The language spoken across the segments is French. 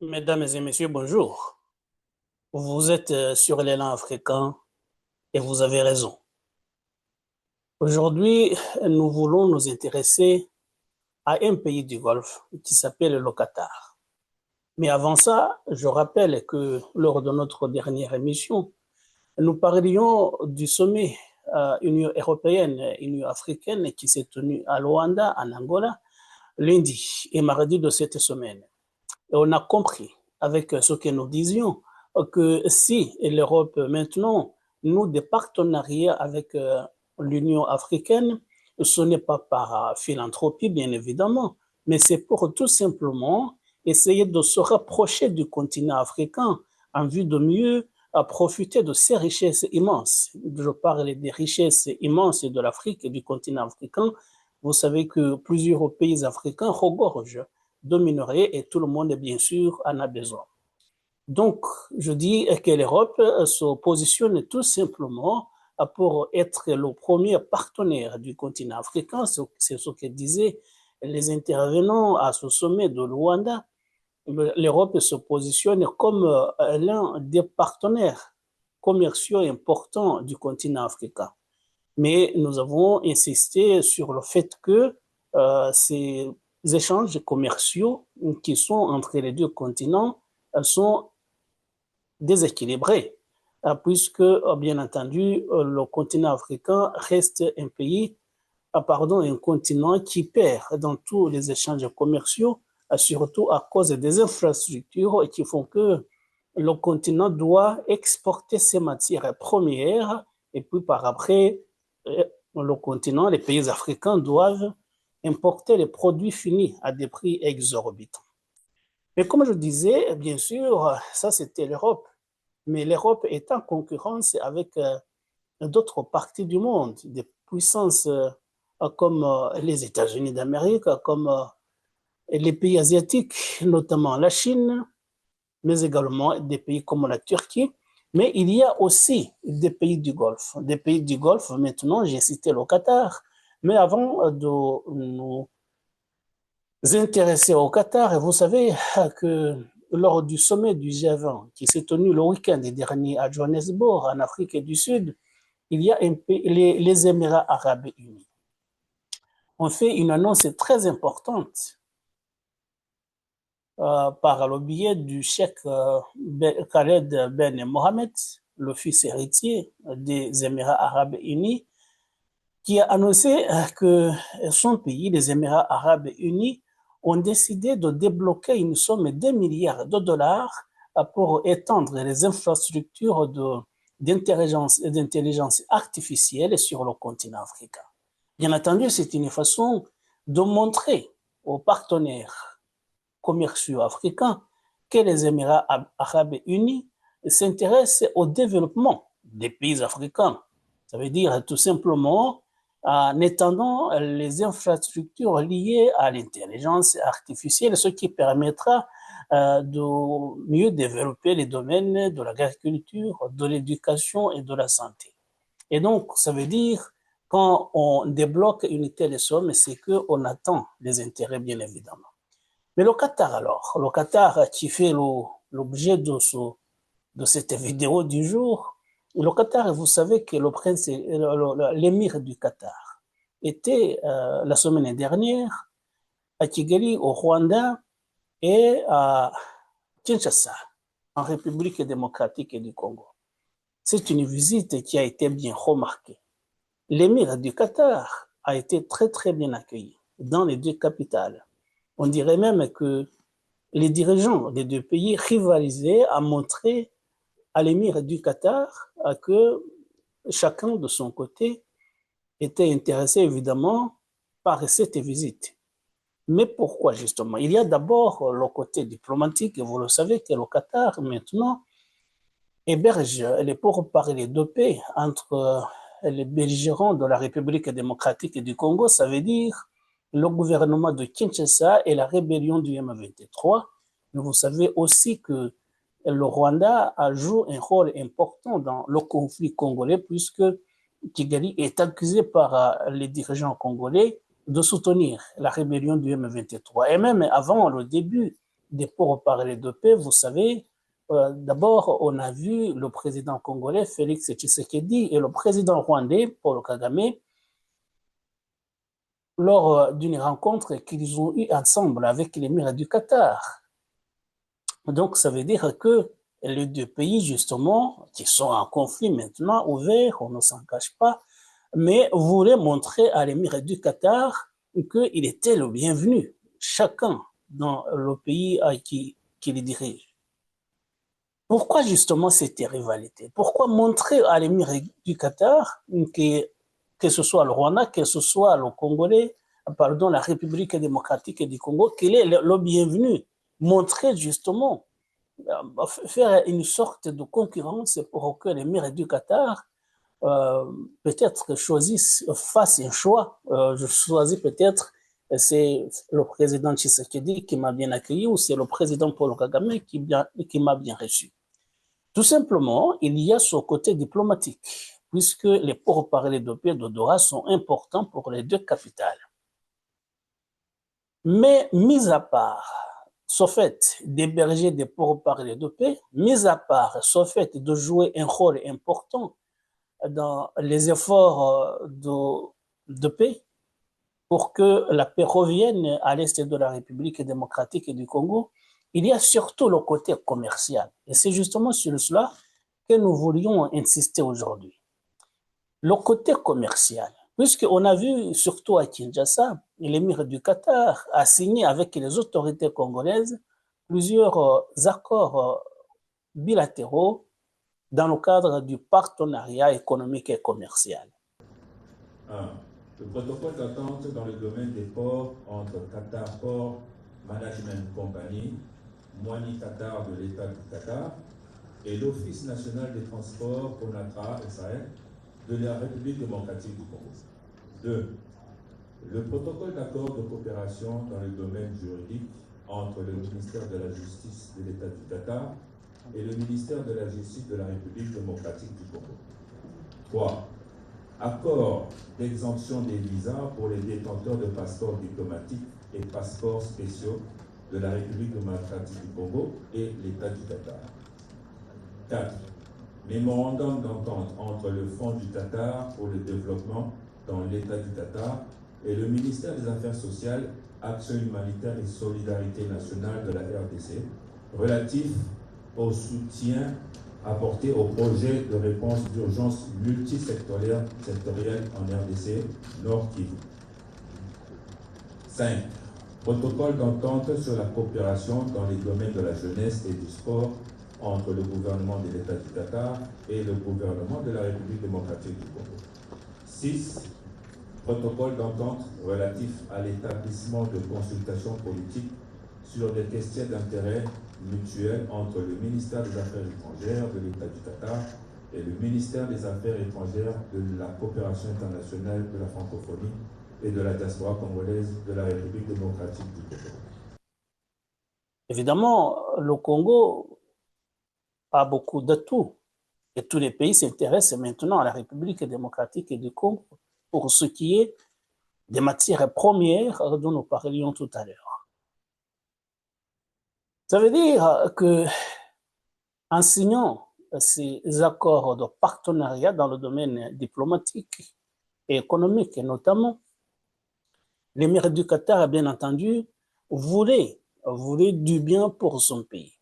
Mesdames et messieurs, bonjour. Vous êtes sur l'élan africain et vous avez raison. Aujourd'hui, nous voulons nous intéresser à un pays du Golfe qui s'appelle le Qatar. Mais avant ça, je rappelle que lors de notre dernière émission, nous parlions du sommet Union européenne-Union africaine qui s'est tenu à Luanda, en Angola, lundi et mardi de cette semaine. Et on a compris, avec ce que nous disions, que si l'Europe maintenant noue des partenariats avec l'Union africaine, ce n'est pas par philanthropie, bien évidemment, mais c'est pour tout simplement essayer de se rapprocher du continent africain en vue de mieux profiter de ces richesses immenses. Je parle des richesses immenses de l'Afrique et du continent africain. Vous savez que plusieurs pays africains regorgent de minerais et tout le monde, bien sûr, en a besoin. Donc, je dis que l'Europe se positionne tout simplement pour être le premier partenaire du continent africain. C'est ce que disaient les intervenants à ce sommet de Luanda. L'Europe se positionne comme l'un des partenaires commerciaux importants du continent africain. Mais nous avons insisté sur le fait que ces échanges commerciaux qui sont entre les deux continents sont déséquilibrés, puisque, bien entendu, le continent africain reste un pays, un continent qui perd dans tous les échanges commerciaux, surtout à cause des infrastructures qui font que le continent doit exporter ses matières premières et puis par après, le continent, les pays africains doivent importer les produits finis à des prix exorbitants. Mais comme je disais, bien sûr, ça c'était l'Europe. Mais l'Europe est en concurrence avec d'autres parties du monde, des puissances comme les États-Unis d'Amérique, comme les pays asiatiques, notamment la Chine, mais également des pays comme la Turquie. Mais il y a aussi des pays du Golfe. Des pays du Golfe, maintenant, j'ai cité le Qatar. Mais avant de nous intéresser au Qatar, vous savez que lors du sommet du G20 qui s'est tenu le week-end dernier à Johannesburg, en Afrique du Sud, il y a les Émirats arabes unis. On fait une annonce très importante par le biais du cheikh Khaled Ben Mohamed, le fils héritier des Émirats arabes unis, qui a annoncé que son pays, les Émirats arabes unis, ont décidé de débloquer une somme de milliards de dollars pour étendre les infrastructures d'intelligence artificielle sur le continent africain. Bien entendu, c'est une façon de montrer aux partenaires commerciaux africains que les Émirats arabes unis s'intéressent au développement des pays africains. Ça veut dire tout simplement en étendant les infrastructures liées à l'intelligence artificielle, ce qui permettra de mieux développer les domaines de l'agriculture, de l'éducation et de la santé. Et donc, ça veut dire, quand on débloque une telle somme, c'est qu'on attend les intérêts, bien évidemment. Mais le Qatar, alors, le Qatar qui fait l'objet de cette vidéo du jour, le Qatar, vous savez que le prince, l'émir du Qatar, était la semaine dernière à Kigali, au Rwanda, et à Kinshasa, en République démocratique du Congo. C'est une visite qui a été bien remarquée. L'émir du Qatar a été très très bien accueilli dans les deux capitales. On dirait même que les dirigeants des deux pays rivalisaient à montrer à l'émir du Qatar que chacun de son côté était intéressé évidemment par cette visite. Mais pourquoi justement? Il y a d'abord le côté diplomatique, et vous le savez que le Qatar maintenant héberge les pourparlers de paix entre les belligérants de la République démocratique du Congo, ça veut dire le gouvernement de Kinshasa et la rébellion du M23. Mais vous savez aussi que le Rwanda a joué un rôle important dans le conflit congolais puisque Kigali est accusé par les dirigeants congolais de soutenir la rébellion du M23. Et même avant le début des pourparlers de paix, vous savez, d'abord, on a vu le président congolais Félix Tshisekedi et le président rwandais Paul Kagame lors d'une rencontre qu'ils ont eue ensemble avec l'émir du Qatar. Donc, ça veut dire que les deux pays, justement, qui sont en conflit maintenant, ouvert, on ne s'en cache pas, mais voulaient montrer à l'émir du Qatar qu'il était le bienvenu, chacun dans le pays qui les dirige. Pourquoi justement cette rivalité? Pourquoi montrer à l'émir du Qatar que ce soit le Rwanda, que ce soit le Congolais, pardon, la République démocratique du Congo, qu'il est le bienvenu? Montrer justement, faire une sorte de concurrence pour que l'émir du Qatar peut-être choisisse, fasse un choix. Je choisis peut-être, c'est le président Tshisekedi qui m'a bien accueilli ou c'est le président Paul Kagame qui m'a bien reçu. Tout simplement, il y a ce côté diplomatique, puisque les pourparlers de paix de Doha sont importants pour les deux capitales. Mais, mis à part ce fait d'héberger des pourparlers de paix, mis à part ce fait de jouer un rôle important dans les efforts de paix pour que la paix revienne à l'est de la République démocratique du Congo, il y a surtout le côté commercial. Et c'est justement sur cela que nous voulions insister aujourd'hui. Le côté commercial, puisqu'on a vu surtout à Kinshasa, l'émir du Qatar a signé avec les autorités congolaises plusieurs accords bilatéraux dans le cadre du partenariat économique et commercial. 1. Le protocole d'entente dans le domaine des ports entre Qatar Port Management Company, Moani Qatar de l'État du Qatar, et l'Office national des transports ONATRA SAS de la République démocratique du Congo. 2. Le protocole d'accord de coopération dans le domaine juridique entre le ministère de la Justice de l'État du Qatar et le ministère de la Justice de la République démocratique du Congo. 3. Accord d'exemption des visas pour les détenteurs de passeports diplomatiques et passeports spéciaux de la République démocratique du Congo et l'État du Qatar. 4. Mémorandum d'entente entre le Fonds du Qatar pour le développement dans l'État du Qatar et le ministère des Affaires sociales, Action humanitaire et solidarité nationale de la RDC relatif au soutien apporté au projet de réponse d'urgence multisectorielle en RDC Nord Kivu. 5. Protocole d'entente sur la coopération dans les domaines de la jeunesse et du sport entre le gouvernement de l'État du Qatar et le gouvernement de la République démocratique du Congo. 6. Protocole d'entente relatif à l'établissement de consultations politiques sur des questions d'intérêt mutuel entre le ministère des Affaires étrangères de l'État du Qatar et le ministère des Affaires étrangères de la coopération internationale de la francophonie et de la diaspora congolaise de la République démocratique du Congo. Évidemment, le Congo a beaucoup d'atouts et tous les pays s'intéressent maintenant à la République démocratique du Congo pour ce qui est des matières premières dont nous parlions tout à l'heure. Ça veut dire que en signant ces accords de partenariat dans le domaine diplomatique et économique notamment, l'émir du Qatar, bien entendu, voulait du bien pour son pays.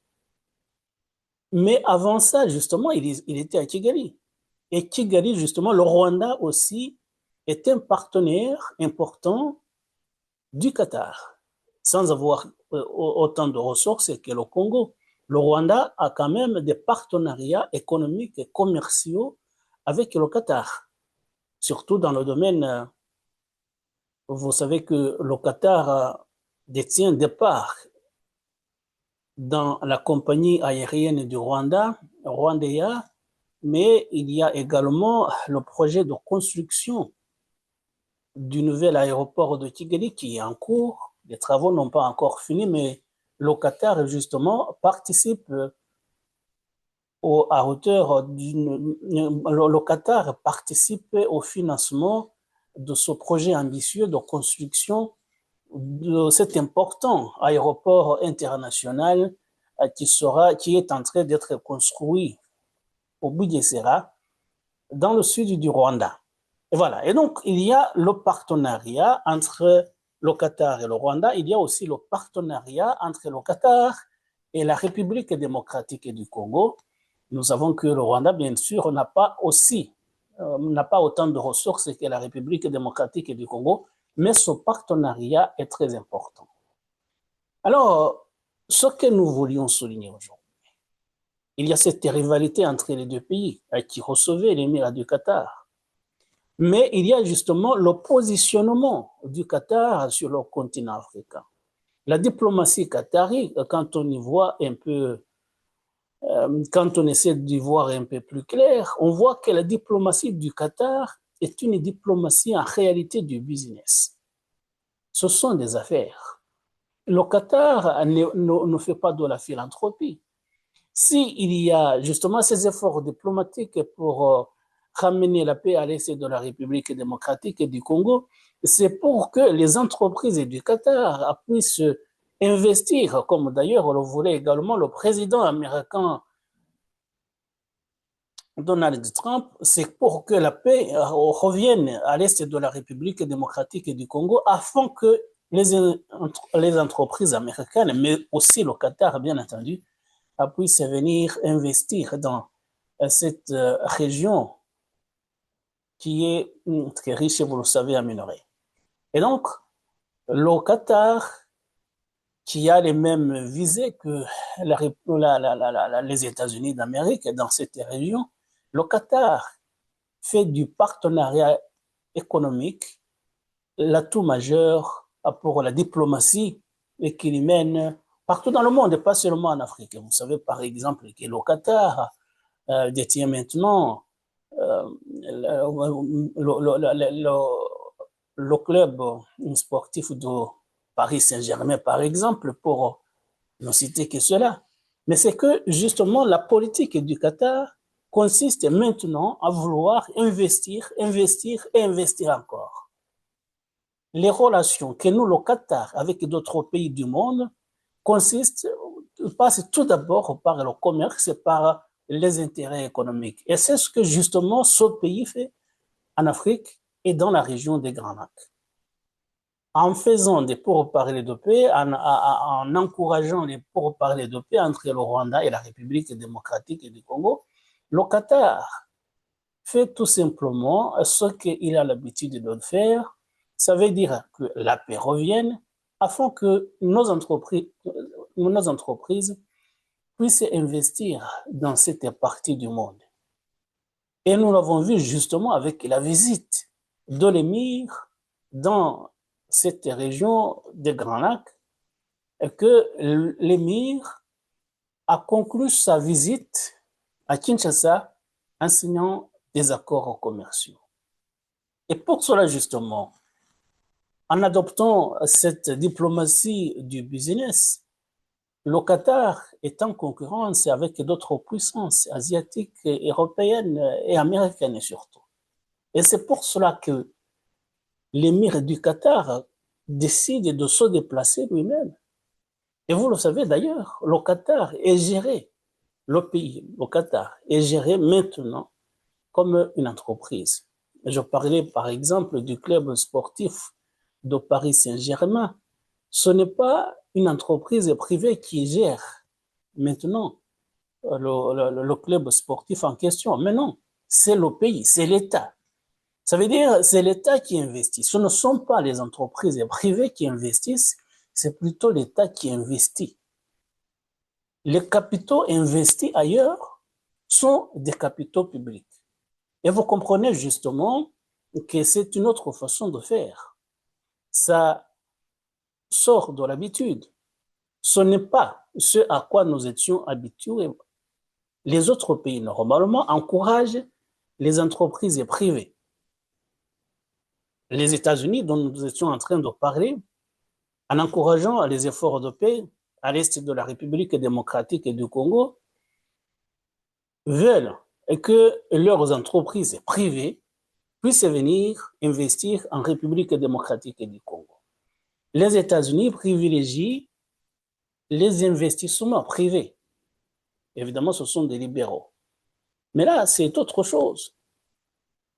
Mais avant ça, justement, il était à Kigali. Et Kigali, justement, le Rwanda aussi est un partenaire important du Qatar, sans avoir autant de ressources que le Congo. Le Rwanda a quand même des partenariats économiques et commerciaux avec le Qatar, surtout dans le domaine, vous savez que le Qatar détient des parts dans la compagnie aérienne du Rwanda, Rwandea, mais il y a également le projet de construction du nouvel aéroport de Kigali qui est en cours. Les travaux n'ont pas encore fini, mais le Qatar, justement, participe à hauteur le Qatar participe au financement de ce projet ambitieux de construction de cet important aéroport international qui est en train d'être construit au Bugesera, dans le sud du Rwanda. Et voilà. Et donc, il y a le partenariat entre le Qatar et le Rwanda. Il y a aussi le partenariat entre le Qatar et la République démocratique du Congo. Nous savons que le Rwanda, bien sûr, n'a pas autant de ressources que la République démocratique du Congo, mais ce partenariat est très important. Alors, ce que nous voulions souligner aujourd'hui, il y a cette rivalité entre les deux pays qui recevait l'émirat du Qatar. Mais il y a justement le positionnement du Qatar sur le continent africain. La diplomatie qatari, quand on y voit un peu, quand on essaie d'y voir un peu plus clair, on voit que la diplomatie du Qatar est une diplomatie en réalité du business. Ce sont des affaires. Le Qatar ne fait pas de la philanthropie. S'il y a justement ces efforts diplomatiques pour ramener la paix à l'est de la République démocratique du Congo, c'est pour que les entreprises du Qatar puissent investir, comme d'ailleurs le voulait également le président américain Donald Trump, c'est pour que la paix revienne à l'est de la République démocratique du Congo afin que les entreprises américaines, mais aussi le Qatar, bien entendu, puissent venir investir dans cette région qui est très riche, vous le savez, en minerais. Et donc, le Qatar, qui a les mêmes visées que les États-Unis d'Amérique dans cette région, le Qatar fait du partenariat économique l'atout majeur pour la diplomatie et qu'il mène partout dans le monde, et pas seulement en Afrique. Vous savez, par exemple, que le Qatar détient maintenant le club sportif de Paris Saint-Germain, par exemple, pour ne citer que cela. Mais c'est que, justement, la politique du Qatar consiste maintenant à vouloir investir, investir et investir encore. Les relations que nous, le Qatar, avec d'autres pays du monde, passent tout d'abord par le commerce, par les intérêts économiques. Et c'est ce que justement ce pays fait en Afrique et dans la région des Grands Lacs. En faisant des pourparlers de paix, en encourageant les pourparlers de paix entre le Rwanda et la République démocratique du Congo, le Qatar fait tout simplement ce qu'il a l'habitude de faire. Ça veut dire que la paix revienne afin que nos entreprises puissent investir dans cette partie du monde. Et nous l'avons vu justement avec la visite de l'émir dans cette région des Grands Lacs, et que l'émir a conclu sa visite à Kinshasa en signant des accords commerciaux. Et pour cela, justement, en adoptant cette diplomatie du business, le Qatar est en concurrence avec d'autres puissances asiatiques, européennes et américaines surtout. Et c'est pour cela que l'émir du Qatar décide de se déplacer lui-même. Et vous le savez d'ailleurs, le Qatar est géré, le Qatar est géré maintenant comme une entreprise. Je parlais par exemple du club sportif de Paris Saint-Germain. Ce n'est pas une entreprise privée qui gère maintenant le club sportif en question, mais non, c'est le pays, c'est l'État. Ça veut dire c'est l'État qui investit. Ce ne sont pas les entreprises privées qui investissent, c'est plutôt l'État qui investit. Les capitaux investis ailleurs sont des capitaux publics. Et vous comprenez justement que c'est une autre façon de faire. Ça sort de l'habitude. Ce n'est pas ce à quoi nous étions habitués. Les autres pays, normalement, encouragent les entreprises privées. Les États-Unis, dont nous étions en train de parler, en encourageant les efforts de paix à l'est de la République démocratique du Congo, veulent que leurs entreprises privées puissent venir investir en République démocratique du Congo. les États-Unis privilégient les investissements privés. Évidemment, ce sont des libéraux. Mais là, c'est autre chose.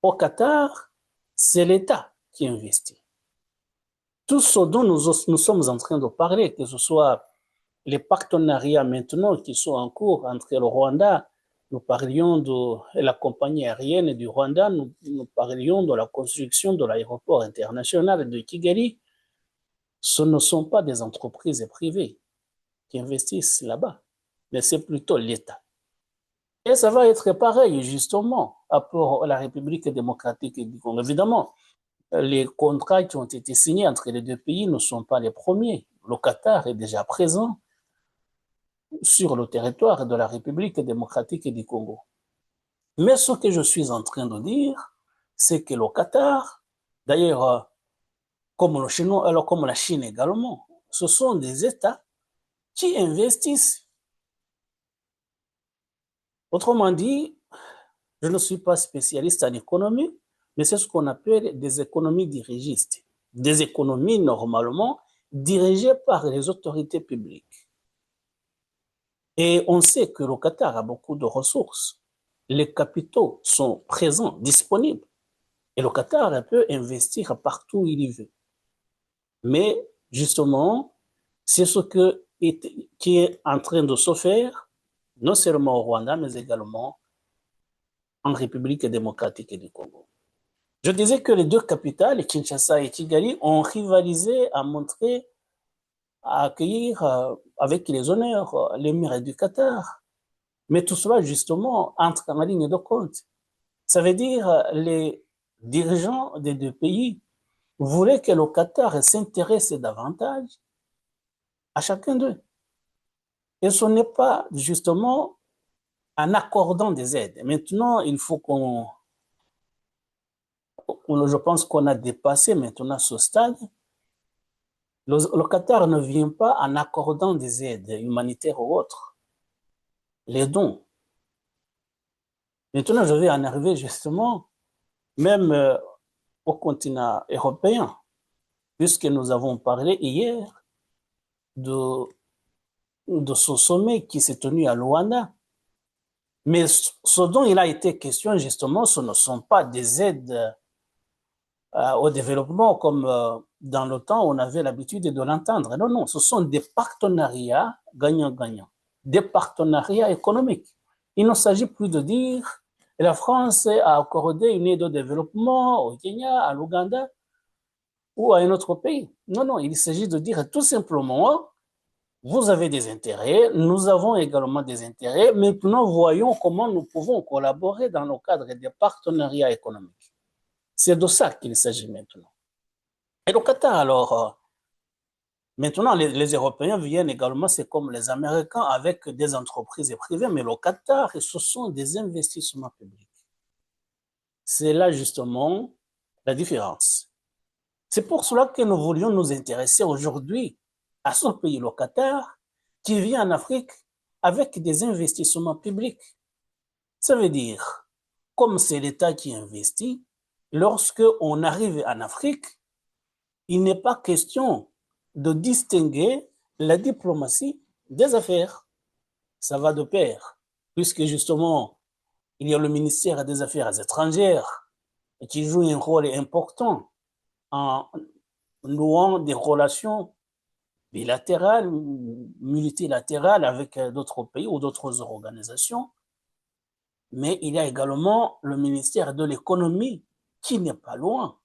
Au Qatar, c'est l'État qui investit. Tout ce dont nous sommes en train de parler, que ce soit les partenariats maintenant qui sont en cours entre le Rwanda, nous parlions de la compagnie aérienne du Rwanda, nous parlions de la construction de l'aéroport international de Kigali. Ce ne sont pas des entreprises privées qui investissent là-bas, mais c'est plutôt l'État. Et ça va être pareil, justement, pour la République démocratique du Congo. Évidemment, les contrats qui ont été signés entre les deux pays ne sont pas les premiers. Le Qatar est déjà présent sur le territoire de la République démocratique du Congo. Mais ce que je suis en train de dire, c'est que le Qatar, d'ailleurs, comme le Chinois, alors comme la Chine également, ce sont des États qui investissent. Autrement dit, je ne suis pas spécialiste en économie, mais c'est ce qu'on appelle des économies dirigistes. Des économies normalement dirigées par les autorités publiques. Et on sait que le Qatar a beaucoup de ressources. Les capitaux sont présents, disponibles. Et le Qatar peut investir partout où il veut. Mais justement, c'est ce qui est en train de se faire, non seulement au Rwanda, mais également en République démocratique du Congo. Je disais que les deux capitales, Kinshasa et Kigali, ont rivalisé à montrer, à accueillir avec les honneurs l'émir du Qatar. Mais tout cela, justement, entre en ligne de compte. Ça veut dire les dirigeants des deux pays voulaient que le Qatar s'intéresse davantage à chacun d'eux. Et ce n'est pas justement en accordant des aides. Maintenant, il faut je pense qu'on a dépassé maintenant ce stade. Le Qatar ne vient pas en accordant des aides humanitaires ou autres, les dons. Maintenant, je vais en arriver justement même au continent européen, puisque nous avons parlé hier de ce sommet qui s'est tenu à Luanda. Mais ce dont il a été question, justement, ce ne sont pas des aides au développement comme dans le temps on avait l'habitude de l'entendre. Non, non, ce sont des partenariats gagnant-gagnant, des partenariats économiques. Il ne s'agit plus de dire la France a accordé une aide au développement au Kenya, à l'Ouganda ou à un autre pays. Non, non, il s'agit de dire tout simplement vous avez des intérêts, nous avons également des intérêts. Maintenant, voyons comment nous pouvons collaborer dans le cadre des partenariats économiques. C'est de ça qu'il s'agit maintenant. Et le Qatar, alors, maintenant, les Européens viennent également, c'est comme les Américains, avec des entreprises privées, mais le Qatar, ce sont des investissements publics. C'est là justement la différence. C'est pour cela que nous voulions nous intéresser aujourd'hui à ce pays, le Qatar, qui vient en Afrique avec des investissements publics. Ça veut dire, comme c'est l'État qui investit, lorsque on arrive en Afrique, il n'est pas question de distinguer la diplomatie des affaires. Ça va de pair, puisque justement, il y a le ministère des Affaires étrangères qui joue un rôle important en nouant des relations bilatérales, multilatérales avec d'autres pays ou d'autres organisations. Mais il y a également le ministère de l'économie qui n'est pas loin.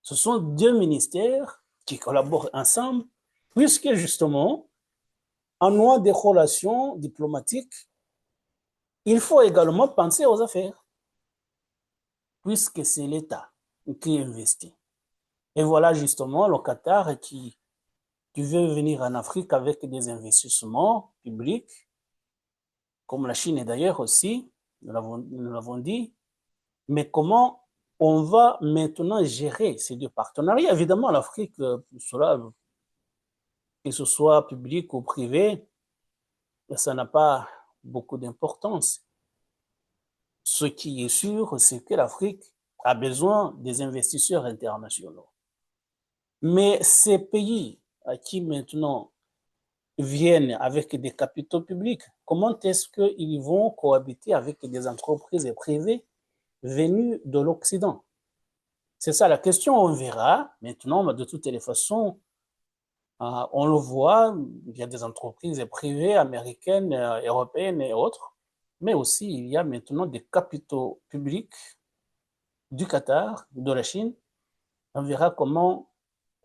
Ce sont deux ministères qui collaborent ensemble, puisque justement, en nouant des relations diplomatiques, il faut également penser aux affaires, puisque c'est l'État qui investit. Et voilà justement le Qatar qui veut venir en Afrique avec des investissements publics, comme la Chine d'ailleurs aussi, nous l'avons dit. Mais comment on va maintenant gérer ces deux partenariats? Évidemment, l'Afrique, cela, que ce soit public ou privé, ça n'a pas beaucoup d'importance. Ce qui est sûr, c'est que l'Afrique a besoin des investisseurs internationaux. Mais ces pays qui maintenant viennent avec des capitaux publics, comment est-ce qu'ils vont cohabiter avec des entreprises privées venues de l'Occident? C'est ça la question, on verra. Maintenant, de toutes les façons, on le voit, il y a des entreprises privées américaines, européennes et autres, mais aussi il y a maintenant des capitaux publics du Qatar, de la Chine. On verra comment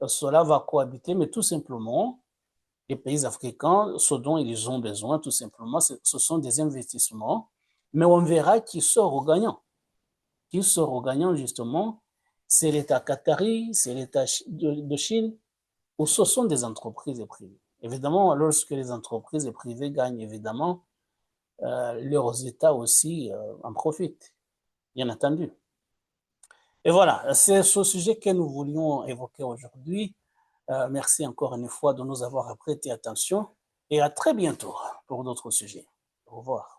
cela va cohabiter, mais tout simplement, les pays africains, ce dont ils ont besoin, tout simplement, ce sont des investissements, mais on verra qui sort gagnant. Qui sort gagnant, justement, c'est l'État qatari, c'est l'État de Chine, ou ce sont des entreprises privées. Évidemment, lorsque les entreprises privées gagnent, évidemment, leurs États aussi en profitent, bien entendu. Et voilà, c'est ce sujet que nous voulions évoquer aujourd'hui. Merci encore une fois de nous avoir prêté attention et à très bientôt pour d'autres sujets. Au revoir.